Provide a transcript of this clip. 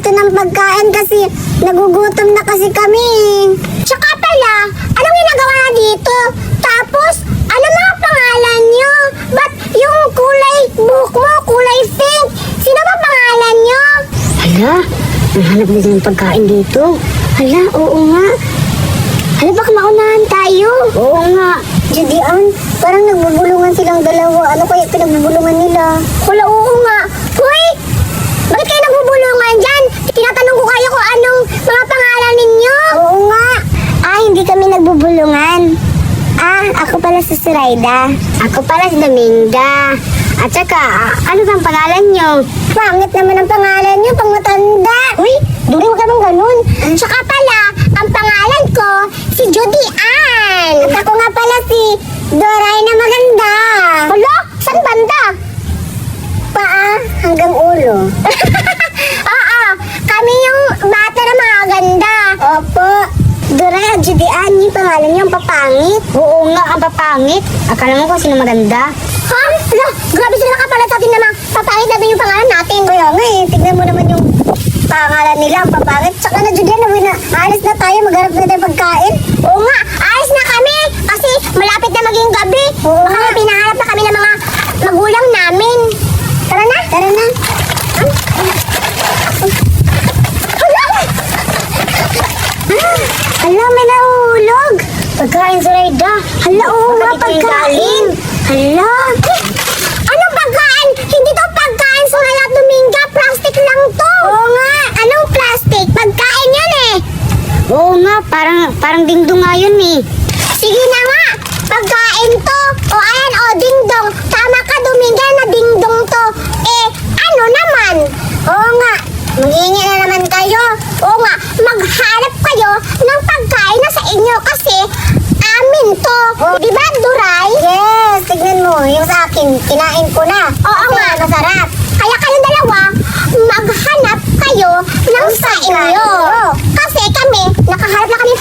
dito ng pagkain kasi nagugutom na kasi kami. Tsaka pala, anong ginagawa na dito? Tapos, ano mga pangalan nyo? Ba't yung kulay buhok mo, kulay pink? Sino ba pangalan nyo? Hala, nahanap din ng pagkain dito. Hala, oo nga. Hala, baka maunahan tayo. Oo nga. Judian, parang nagbubulungan silang dalawa. Ano kaya pinagbubulungan nila? Wala, oo nga. Hoy! Bakit kayo nagbubulungan dyan? Tinatanong ko kayo kung anong mga pangalan ninyo. Oo nga. Hindi kami nagbubulungan. Ako pala si Siraida. Ako pala si Dominga. At saka, ano bang pangalan nyo? Pangit naman ang pangalan nyo, pang matanda. Uy, Duri, huwag ka bang ganun. Tsaka pala, ang pangalan ko, si Judian. At ako nga pala si Doray na maganda. Hala, saan banda? Paa hanggang ulo. Oo, kami yung bata na maganda. Opo. Doray at Judian, yung pangalan niyo ang papangit. Oo nga, ang papangit. Akala mo kung sino maganda? Ha? Hala, grabe sila nakapalat sa atin naman. Papangit natin yung pangalan natin. Kaya nga tignan mo naman yung pangalan nila, ang papangit. Tsaka na Judian, alis na tayo, magharap na tayo pagkain. Oo nga, alis na kami. Kasi malapit na maging gabi. Oo nga. Baka pinahanap na kami ng mga magulang namin. Tara na. Tara na. Hala, may nahulog. Pagkain si Raida. Hala, oo nga, Bakit ito yung pagkain. Hala. Anong pagkain? Hindi to pagkain, Soraya at Dominga. Plastic lang to. Oo nga. Anong plastic? Pagkain yan eh. Oo nga, parang dingdong nga yun eh. Sige na nga. Pagkain to. O ayan, o dingdong. Tama ka, Dominga, na dingdong to. Ano naman? Oo nga. Maghingi na naman kayo. Oo nga. Maghanap kayo ng pagkain na sa inyo kasi amin to. Di ba, Duray? Yes. Tignan mo. Yung sa akin, kinain ko na. Oo nga. Masarap. Kaya kayong dalawa, maghanap kayo ng sa inyo. Kasi kami, nakahanap na kami